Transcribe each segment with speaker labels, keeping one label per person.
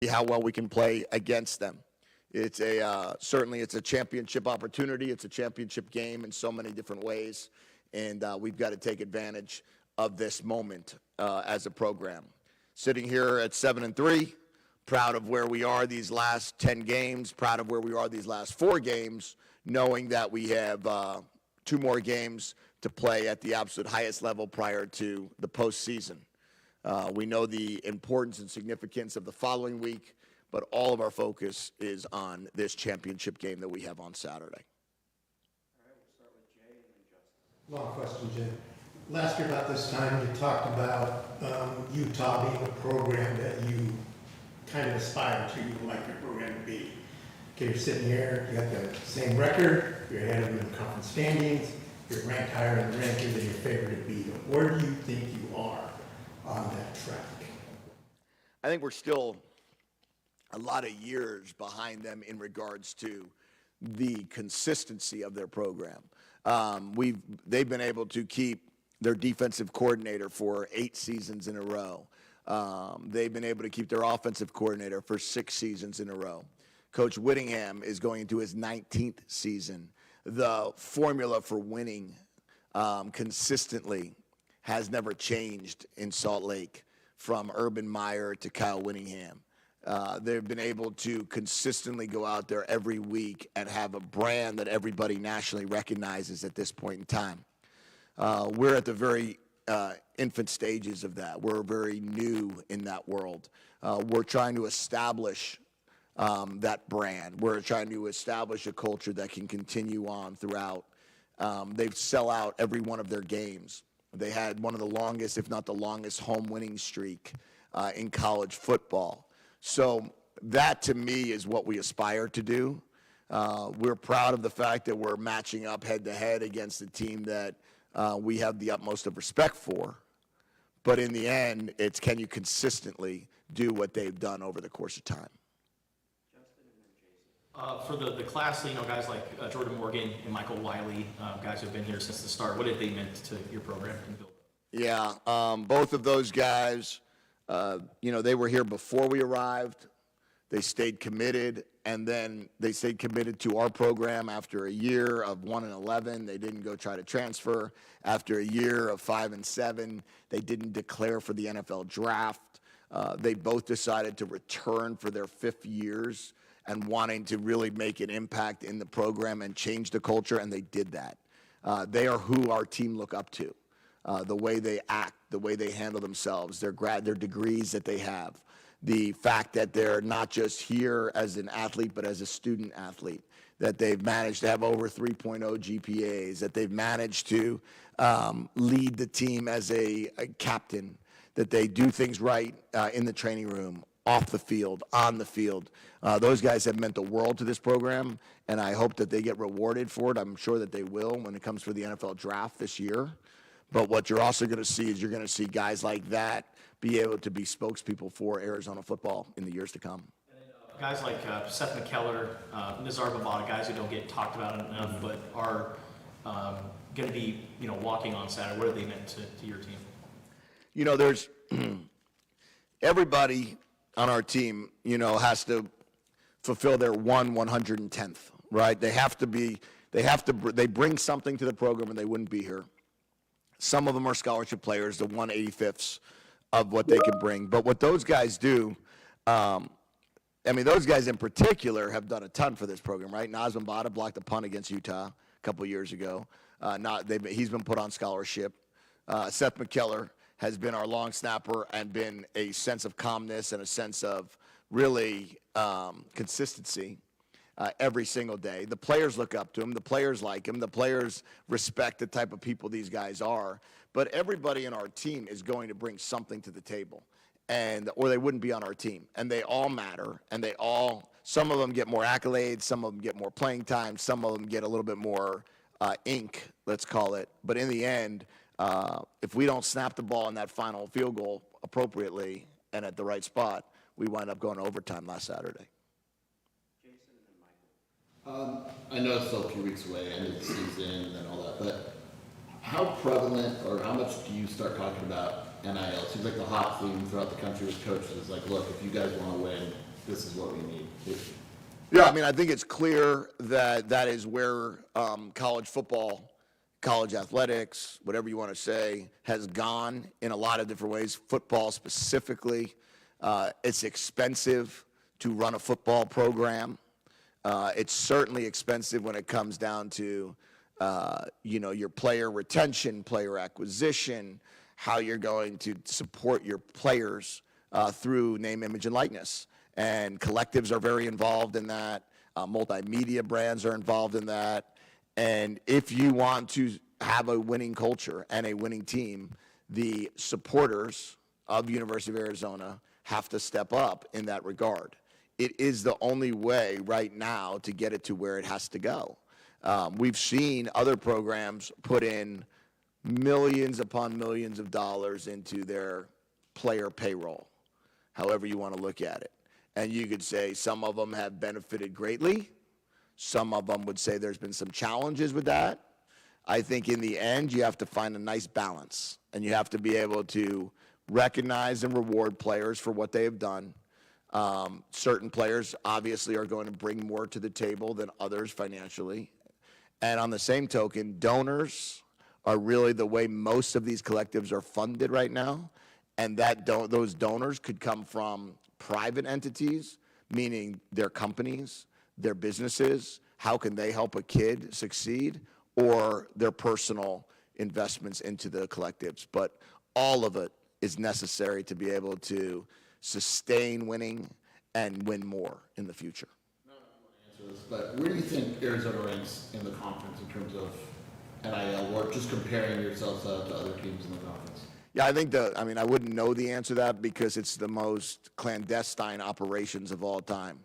Speaker 1: how well we can play against them. It's certainly it's a championship opportunity. It's a championship game in so many different ways, and we've got to take advantage of this moment as a program. Sitting here at 7-3, proud of where we are these last 10 games, proud of where we are these last 4 games, knowing that we have 2 more games to play at the absolute highest level prior to the postseason. We know the importance and significance of the following week, but all of our focus is on this championship game that we have on Saturday.
Speaker 2: All right, we'll start with Jay and then Justin. Long question, Jay. Last year about this time, you talked about Utah being a program that you kind of aspire to, you would like your program to be. Okay, you're sitting here, you got the same record, you're ahead of them in conference standings, you're ranked higher in the rankings than your favorite to be. But where do you think you are on that track?
Speaker 1: I think we're still a lot of years behind them in regards to the consistency of their program. They've been able to keep their defensive coordinator for 8 seasons in a row. They've been able to keep their offensive coordinator for 6 seasons in a row. Coach Whittingham is going into his 19th season. The formula for winning consistently has never changed in Salt Lake, from Urban Meyer to Kyle Whittingham. They've been able to consistently go out there every week and have a brand that everybody nationally recognizes at this point in time. We're at the very infant stages of that. We're very new in that world. We're trying to establish that brand. We're trying to establish a culture that can continue on throughout. They sell out every one of their games. They had one of the longest, if not the longest, home winning streak in college football. So that, to me, is what we aspire to do. We're proud of the fact that we're matching up head-to-head against a team that we have the utmost of respect for. But in the end, it's can you consistently do what they've done over the course of time.
Speaker 3: For the class, guys like Jordan Morgan and Michael Wiley, guys who've been here since the start, what have they meant to your program and build?
Speaker 1: Yeah, both of those guys, they were here before we arrived. They stayed committed, and then they stayed committed to our program after a year of 1-11. They didn't go try to transfer. After a year of 5-7, they didn't declare for the NFL draft. They both decided to return for their 5th years and wanting to really make an impact in the program and change the culture, and they did that. They are who our team look up to. The way they act, the way they handle themselves, their degrees that they have, the fact that they're not just here as an athlete, but as a student athlete, that they've managed to have over 3.0 GPAs, that they've managed to lead the team as a captain, that they do things right in the training room, off the field, on the field. Those guys have meant the world to this program, and I hope that they get rewarded for it. I'm sure that they will when it comes for the NFL draft this year. But what you're also going to see is you're going to see guys like that be able to be spokespeople for Arizona football in the years to come.
Speaker 3: And then, guys like Seth McKellar, Nizar Babada, guys who don't get talked about enough, but are going to be, walking on Saturday. What have they meant to your team?
Speaker 1: There's everybody on our team, has to fulfill their 1/110th, right? They bring something to the program, and they wouldn't be here. Some of them are scholarship players, the 1/85ths of what they can bring. But what those guys do, those guys in particular have done a ton for this program, right? Nazem Bada blocked a punt against Utah a couple years ago. He's been put on scholarship. Seth McKellar has been our long snapper and been a sense of calmness and a sense of really consistency every single day. The players look up to him. The players like him. The players respect the type of people these guys are. But everybody in our team is going to bring something to the table, or they wouldn't be on our team. And they all matter, and some of them get more accolades, some of them get more playing time, some of them get a little bit more ink, let's call it. But in the end, if we don't snap the ball in that final field goal appropriately and at the right spot, we wind up going to overtime last Saturday.
Speaker 2: Jason and then Michael.
Speaker 4: I know it's still a few weeks away, end of the season and all that, but how prevalent or how much do you start talking about NIL? It seems like the hot theme throughout the country with coaches is like, look, if you guys want to win, this is what we need?
Speaker 1: Yeah, I mean, I think it's clear that that is where college football, college athletics, whatever you want to say, has gone in a lot of different ways. Football specifically, it's expensive to run a football program. It's certainly expensive when it comes down to, your player retention, player acquisition, how you're going to support your players through name, image, and likeness. And collectives are very involved in that. Multimedia brands are involved in that. And if you want to have a winning culture and a winning team, the supporters of University of Arizona have to step up in that regard. It is the only way right now to get it to where it has to go. We've seen other programs put in millions upon millions of dollars into their player payroll, however you want to look at it. And you could say some of them have benefited greatly. Some of them would say there's been some challenges with that. I think in the end, you have to find a nice balance, and you have to be able to recognize and reward players for what they have done. Certain players obviously are going to bring more to the table than others financially. And on the same token, donors are really the way most of these collectives are funded right now. And those donors could come from private entities, meaning their companies, their businesses, how can they help a kid succeed, or their personal investments into the collectives. But all of it is necessary to be able to sustain winning and win more in the future.
Speaker 4: But where do you think Arizona ranks in the conference in terms of NIL work, just comparing yourselves to other teams in the conference?
Speaker 1: Yeah, I wouldn't know the answer to that because it's the most clandestine operations of all time.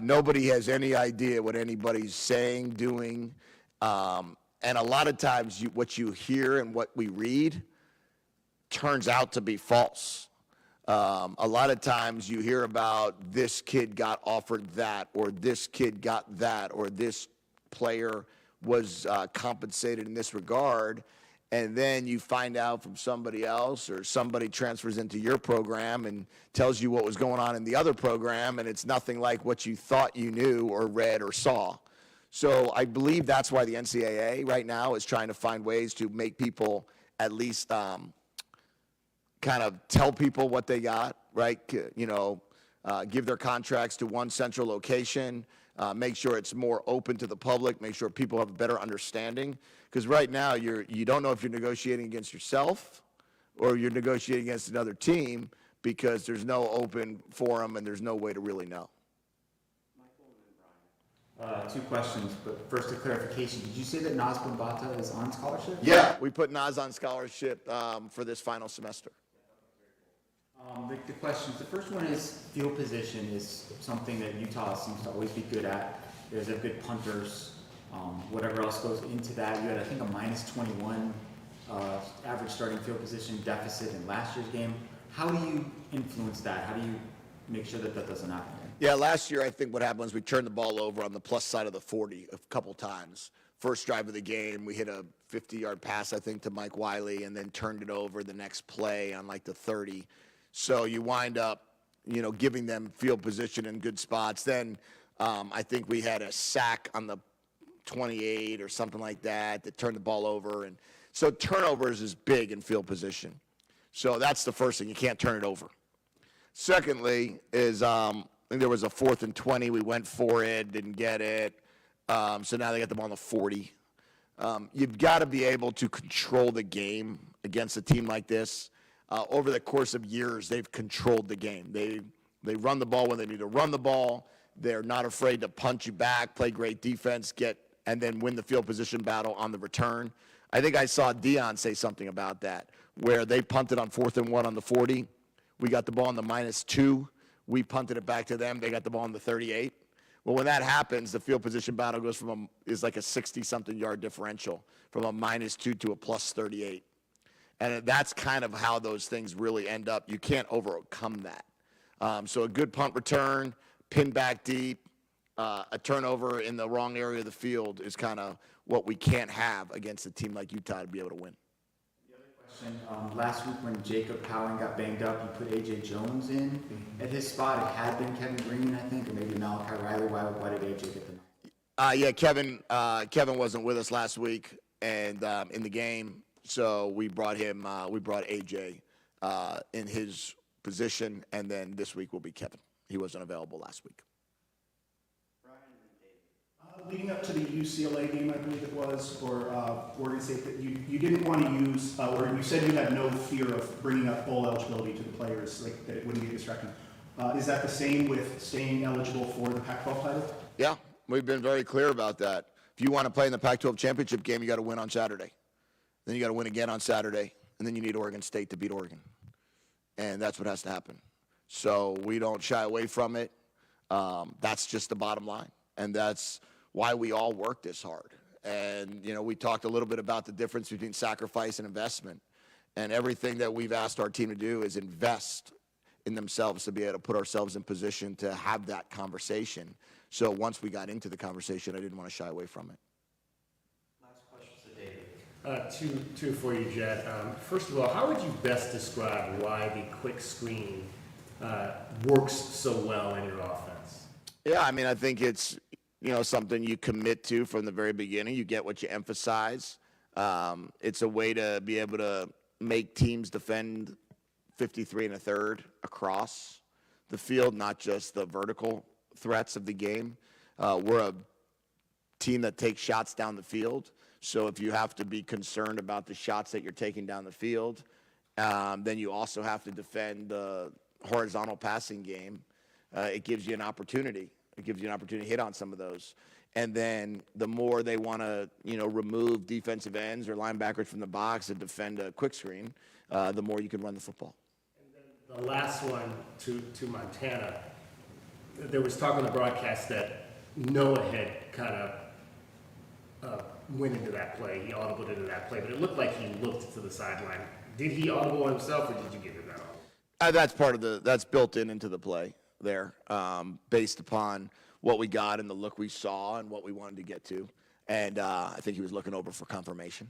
Speaker 1: Nobody has any idea what anybody's saying, doing, and a lot of times what you hear and what we read turns out to be false. A lot of times you hear about this kid got offered that, or this kid got that, or this player was compensated in this regard, and then you find out from somebody else, or somebody transfers into your program and tells you what was going on in the other program, and it's nothing like what you thought you knew or read or saw. So I believe that's why the NCAA right now is trying to find ways to make people at least kind of tell people what they got, right? Give their contracts to one central location, make sure it's more open to the public, make sure people have a better understanding. Because right now, you don't know if you're negotiating against yourself or you're negotiating against another team because there's no open forum and there's no way to really know.
Speaker 5: Two questions, but first a clarification. Did you say that Naz Bambata is on scholarship?
Speaker 1: Yeah, we put Naz on scholarship for this final semester.
Speaker 5: The questions, the first one is field position is something that Utah seems to always be good at. There's a good punters, whatever else goes into that. You had, I think, a minus 21 average starting field position deficit in last year's game. How do you influence that? How do you make sure that that doesn't happen?
Speaker 1: Yeah, last year I think what happened was we turned the ball over on the plus side of the 40 a couple times. First drive of the game, we hit a 50-yard pass, I think, to Mike Wiley, and then turned it over the next play on like the 30. So you wind up, giving them field position in good spots. Then I think we had a sack on the 28 or something like that turned the ball over. And so turnovers is big in field position. So that's the first thing. You can't turn it over. Secondly is I think there was a 4th and 20. We went for it, didn't get it. So now they got the ball on the 40. You've got to be able to control the game against a team like this. Over the course of years, they've controlled the game. They run the ball when they need to run the ball. They're not afraid to punch you back, play great defense, and then win the field position battle on the return. I think I saw Dion say something about that, where they punted on 4th and 1 on the 40. We got the ball on the -2. We punted it back to them. They got the ball on the 38. Well, when that happens, the field position battle goes is like a 60-something yard differential from a -2 to a +38. And that's kind of how those things really end up. You can't overcome that. So a good punt return, pin back deep, a turnover in the wrong area of the field is kind of what we can't have against a team like Utah to be able to win.
Speaker 5: The other Last week when Jacob Howling got banged up, you put AJ Jones in at his spot. It had been Kevin Green, I think, or maybe Malachi Riley. Why did AJ get the night?
Speaker 1: Yeah, Kevin wasn't with us last week and in the game, so we brought AJ in his position, and then this week will be Kevin. He wasn't available last week.
Speaker 6: Leading up to the UCLA game, I believe it was, or Oregon State, that you didn't want to use, or you said you had no fear of bringing up bowl eligibility to the players, like that it wouldn't be distracting. Is that the same with staying eligible for the Pac-12 title?
Speaker 1: Yeah, we've been very clear about that. If you want to play in the Pac-12 championship game, you got to win on Saturday. Then you got to win again on Saturday, and then you need Oregon State to beat Oregon. And that's what has to happen. So we don't shy away from it. That's just the bottom line. And that's why we all work this hard. And, you know, we talked a little bit about the difference between sacrifice and investment. And everything that we've asked our team to do is invest in themselves to be able to put ourselves in position to have that conversation. So once we got into the conversation, I didn't want to shy away from it.
Speaker 3: Last question to David.
Speaker 7: Two for you, Jedd. First of all, how would you best describe why the quick screen works so well in your offense?
Speaker 1: Yeah, I mean, I think it's, you know, something you commit to from the very beginning. You get what you emphasize. It's a way to be able to make teams defend 53 1/3 across the field, not just the vertical threats of the game. We're a team that takes shots down the field. So if you have to be concerned about the shots that you're taking down the field, then you also have to defend the horizontal passing game. It gives you an opportunity. It gives you an opportunity to hit on some of those. And then the more they want to, you know, remove defensive ends or linebackers from the box and defend a quick screen, the more you can run the football.
Speaker 7: And then the last one to Montana, there was talk on the broadcast that Noah had kind of went into that play. He audibled into that play, but it looked like he looked to the sideline. Did he audible himself, or did you give him that audible?
Speaker 1: That's built into the play there, based upon what we got and the look we saw and what we wanted to get to. And I think he was looking over for confirmation.